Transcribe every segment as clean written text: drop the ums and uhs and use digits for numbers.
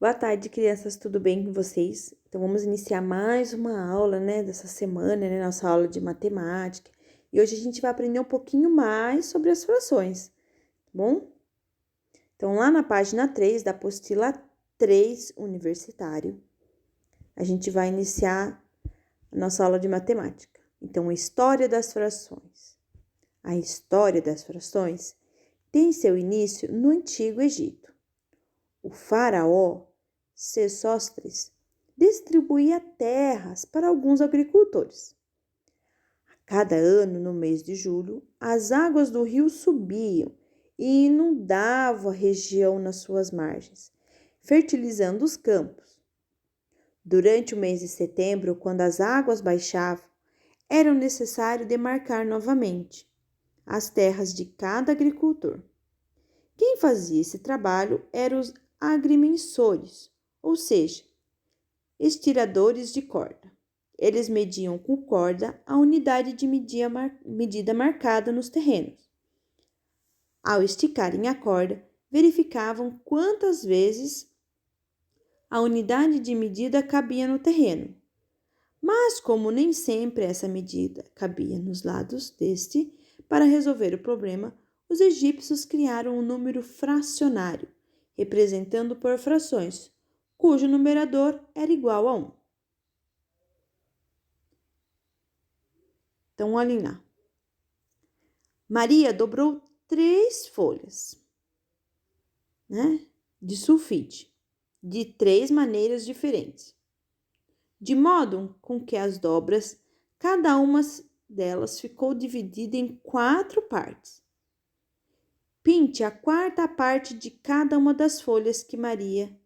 Boa tarde, crianças, tudo bem com vocês? Então, vamos iniciar mais uma aula, dessa semana, nossa aula de matemática. E hoje a gente vai aprender um pouquinho mais sobre as frações, tá bom? Então, lá na página 3 da apostila 3 universitário, a gente vai iniciar a nossa aula de matemática. Então, a história das frações. A história das frações tem seu início no Antigo Egito. O faraó Sesostris distribuía terras para alguns agricultores. A cada ano, no mês de julho, as águas do rio subiam e inundavam a região nas suas margens, fertilizando os campos. Durante o mês de setembro, quando as águas baixavam, era necessário demarcar novamente as terras de cada agricultor. Quem fazia esse trabalho eram os agrimensores, ou seja, estiradores de corda. Eles mediam com corda a unidade de medida marcada nos terrenos. Ao esticarem a corda, verificavam quantas vezes a unidade de medida cabia no terreno. Mas, como nem sempre essa medida cabia nos lados deste, para resolver o problema, os egípcios criaram um número fracionário, representando por frações, cujo numerador era igual a 1. Então, olhem lá. Maria dobrou 3 folhas, de sulfite, de 3 maneiras diferentes, de modo com que as dobras, cada uma delas ficou dividida em 4 partes. Pinte a quarta parte de cada uma das folhas que Maria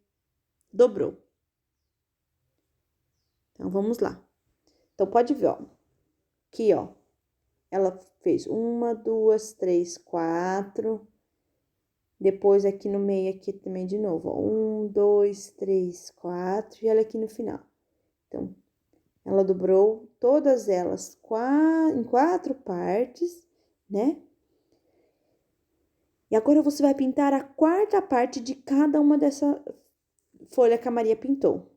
dobrou. Então, vamos lá. Então, pode ver, ó. Aqui, ó. Ela fez 1, 2, 3, 4. Depois, aqui no meio, aqui também de novo, ó. 1, 2, 3, 4. E olha aqui no final. Então, ela dobrou todas elas em 4 partes, né? E agora você vai pintar a quarta parte de cada uma dessa folha que a Maria pintou.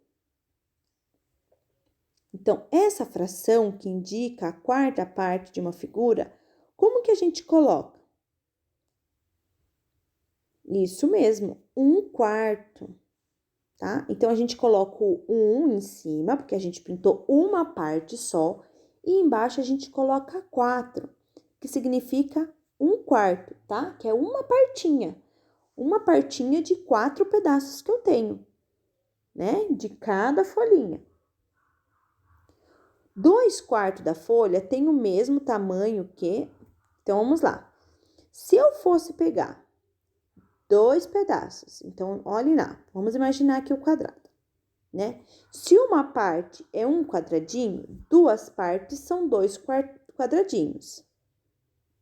Então, essa fração que indica a quarta parte de uma figura, como que a gente coloca? Isso mesmo, 1/4, tá? Então, a gente coloca o 1 em cima, porque a gente pintou uma parte só, e embaixo a gente coloca 4, que significa 1/4, tá? Que é uma partinha de 4 pedaços que eu tenho, né? De cada folhinha. 2/4 da folha tem o mesmo tamanho que... Então, vamos lá. Se eu fosse pegar 2 pedaços, então, olhem lá, vamos imaginar aqui o quadrado, né? Se uma parte é um quadradinho, 2 partes são 2 quadradinhos,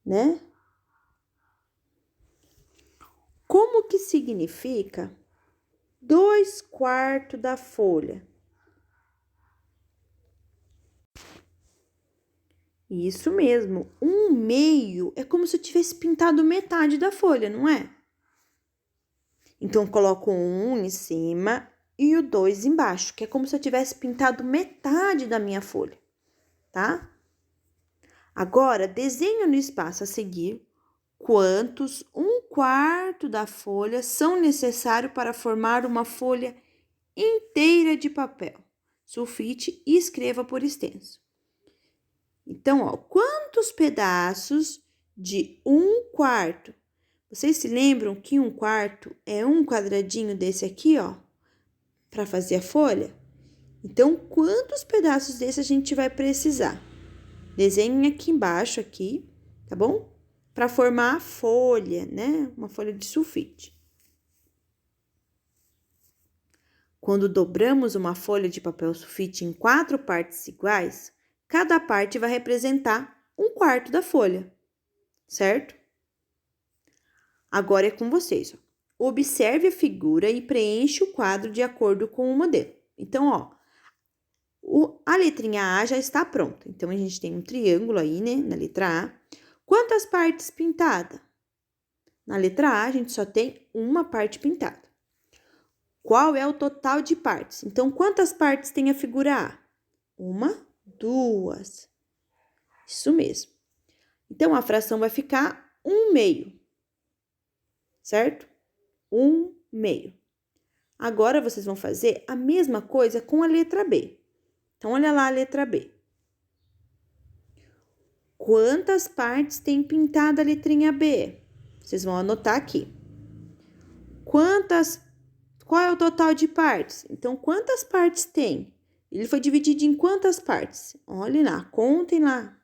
né? Como que significa 2/4 da folha? Isso mesmo, 1/2 é como se eu tivesse pintado metade da folha, não é? Então, eu coloco o 1 em cima e o 2 embaixo, que é como se eu tivesse pintado metade da minha folha, tá? Agora, desenho no espaço a seguir quantos 1/4 da folha são necessários para formar uma folha inteira de papel sulfite e escreva por extenso. Então, ó, quantos pedaços de 1/4? Vocês se lembram que 1/4 é um quadradinho desse aqui, ó, para fazer a folha? Então, quantos pedaços desse a gente vai precisar? Desenhem aqui embaixo, aqui, tá bom? Para formar a folha, né? Uma folha de sulfite. Quando dobramos uma folha de papel sulfite em 4 partes iguais, cada parte vai representar 1/4 da folha, certo? Agora é com vocês, ó. Observe a figura e preencha o quadro de acordo com o modelo. Então, ó, a letrinha A já está pronta. Então, a gente tem um triângulo aí, né, na letra A. Quantas partes pintadas? Na letra A, a gente só tem uma parte pintada. Qual é o total de partes? Então, quantas partes tem a figura A? Uma, duas. Isso mesmo. Então, a fração vai ficar 1/2, certo? 1/2. Agora, vocês vão fazer a mesma coisa com a letra B. Então, olha lá a letra B. Quantas partes tem pintada a letrinha B? Vocês vão anotar aqui. Qual é o total de partes? Então, quantas partes tem? Ele foi dividido em quantas partes? Olhem lá, contem lá.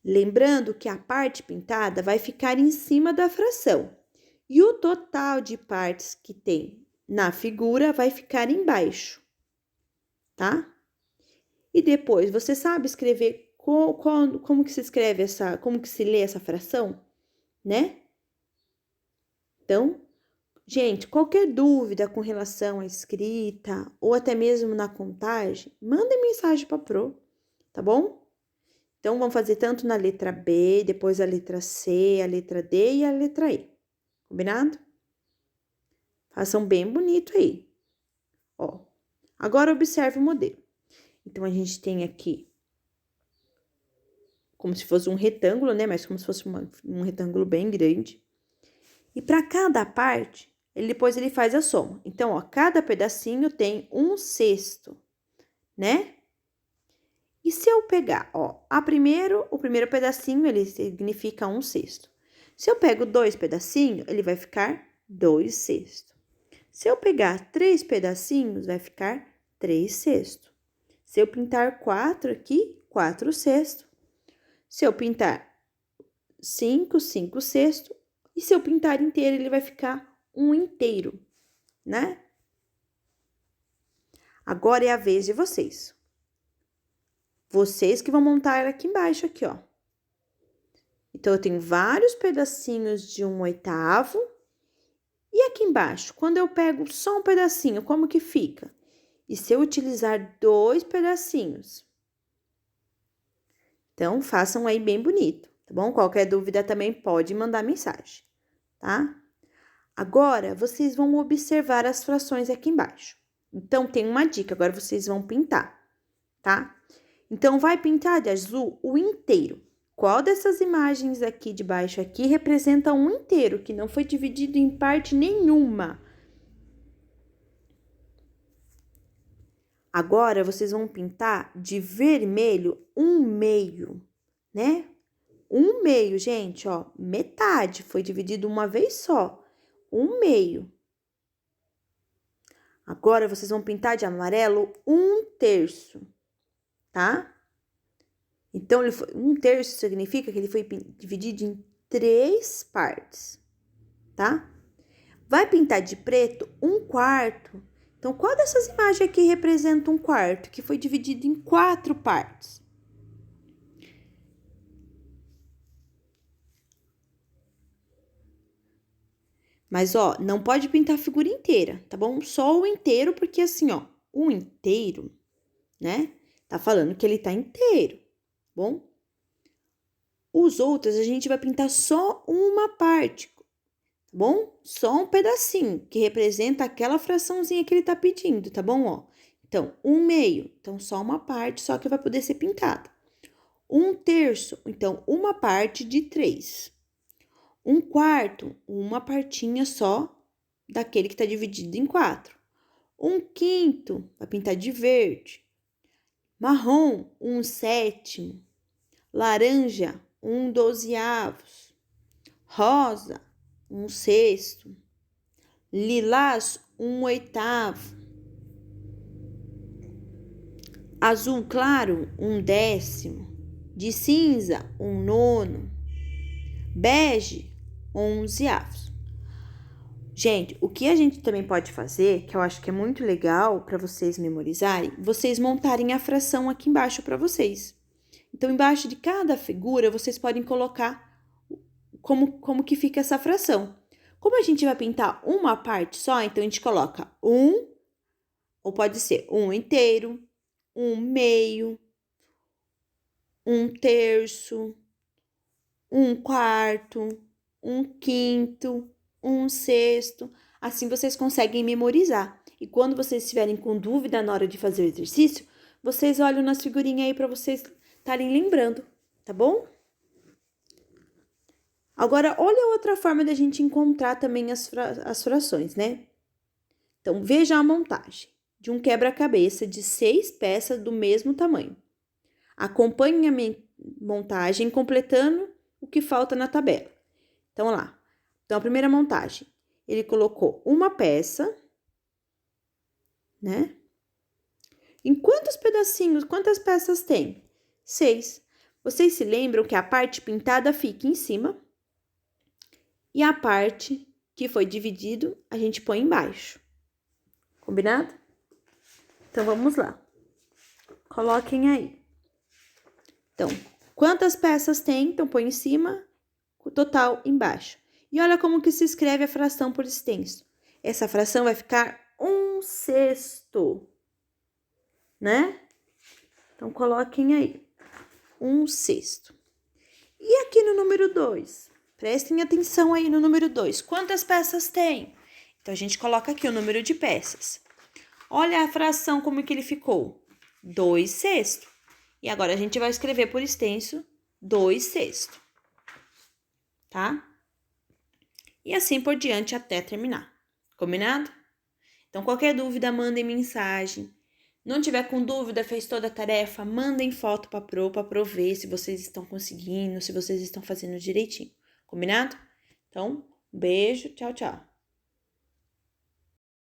Lembrando que a parte pintada vai ficar em cima da fração. E o total de partes que tem na figura vai ficar embaixo, tá? E depois, você sabe escrever como que se escreve como que se lê essa fração, né? Então, gente, qualquer dúvida com relação à escrita ou até mesmo na contagem, mandem mensagem para a Pro, tá bom? Então, vamos fazer tanto na letra B, depois a letra C, a letra D e a letra E. Combinado? Façam bem bonito aí. Ó, agora observe o modelo. Então, a gente tem aqui como se fosse um retângulo, né? Mas como se fosse um retângulo bem grande. E para cada parte, depois ele faz a soma. Então, ó, cada pedacinho tem 1/6, né? E se eu pegar, ó, o primeiro pedacinho, ele significa 1/6. Se eu pego 2 pedacinhos, ele vai ficar 2/6. Se eu pegar 3 pedacinhos, vai ficar 3/6. Se eu pintar 4 aqui, 4/6. Se eu pintar 5, 5/6. E se eu pintar inteiro, ele vai ficar 1/2, né? Agora é a vez de vocês. Vocês que vão montar aqui embaixo, aqui, ó. Então, eu tenho vários pedacinhos de 1/8. E aqui embaixo, quando eu pego só um pedacinho, como que fica? E se eu utilizar 2 pedacinhos? Então, façam aí bem bonito, tá bom? Qualquer dúvida também pode mandar mensagem, tá? Agora, vocês vão observar as frações aqui embaixo. Então, tem uma dica, agora vocês vão pintar, tá? Então, vai pintar de azul o inteiro. Qual dessas imagens aqui de baixo aqui representa um inteiro, que não foi dividido em parte nenhuma? Agora, vocês vão pintar de vermelho 1/2, né? 1/2, gente, ó, metade, foi dividido uma vez só, 1/2. Agora, vocês vão pintar de amarelo 1/3, tá? Então, 1/3 significa que ele foi dividido em 3 partes, tá? Vai pintar de preto 1/4. Então, qual dessas imagens aqui representa 1/4, que foi dividido em 4 partes? Mas, ó, não pode pintar a figura inteira, tá bom? Só o inteiro, porque assim, ó, o inteiro, né? Tá falando que ele tá inteiro, bom? Os outros, a gente vai pintar só uma parte, tá bom? Só um pedacinho, que representa aquela fraçãozinha que ele tá pedindo, tá bom? Ó, então, 1/2, então só uma parte, só que vai poder ser pintada. 1/3, então uma parte de 3. 1/4, uma partinha só daquele que tá dividido em 4. 1/5, vai pintar de verde. Marrom, 1/7. Laranja, 1/12. Rosa, 1/6. Lilás, 1/8. Azul claro, 1/10. De cinza, 1/9. Bege, 11/11. Gente, o que a gente também pode fazer, que eu acho que é muito legal para vocês memorizarem, vocês montarem a fração aqui embaixo para vocês. Então, embaixo de cada figura, vocês podem colocar como que fica essa fração. Como a gente vai pintar uma parte só, então a gente coloca 1, ou pode ser 1/2, 1/2, 1/3, 1/4, 1/5, 1/6. Assim vocês conseguem memorizar. E quando vocês estiverem com dúvida na hora de fazer o exercício, vocês olham nas figurinhas aí para vocês estarem lembrando, tá bom? Agora, olha outra forma da gente encontrar também as frações, né? Então, veja a montagem de um quebra-cabeça de 6 peças do mesmo tamanho. Acompanhe a montagem completando o que falta na tabela. Então, lá. Então, a primeira montagem, ele colocou uma peça, né? Em quantos pedacinhos, quantas peças tem? 6. Vocês se lembram que a parte pintada fica em cima e a parte que foi dividido a gente põe embaixo. Combinado? Então, vamos lá. Coloquem aí. Então, quantas peças tem? Então, põe em cima, o total embaixo. E olha como que se escreve a fração por extenso. Essa fração vai ficar 1/6, né? Então, coloquem aí, 1/6. E aqui no número 2? Prestem atenção aí no número 2. Quantas peças tem? Então, a gente coloca aqui o número de peças. Olha a fração como que ele ficou. 2/6. E agora, a gente vai escrever por extenso 2/6. Tá? E assim por diante até terminar. Combinado? Então, qualquer dúvida, mandem mensagem. Não tiver com dúvida, fez toda a tarefa, mandem foto para a Pro ver se vocês estão conseguindo, se vocês estão fazendo direitinho. Combinado? Então, beijo, tchau, tchau.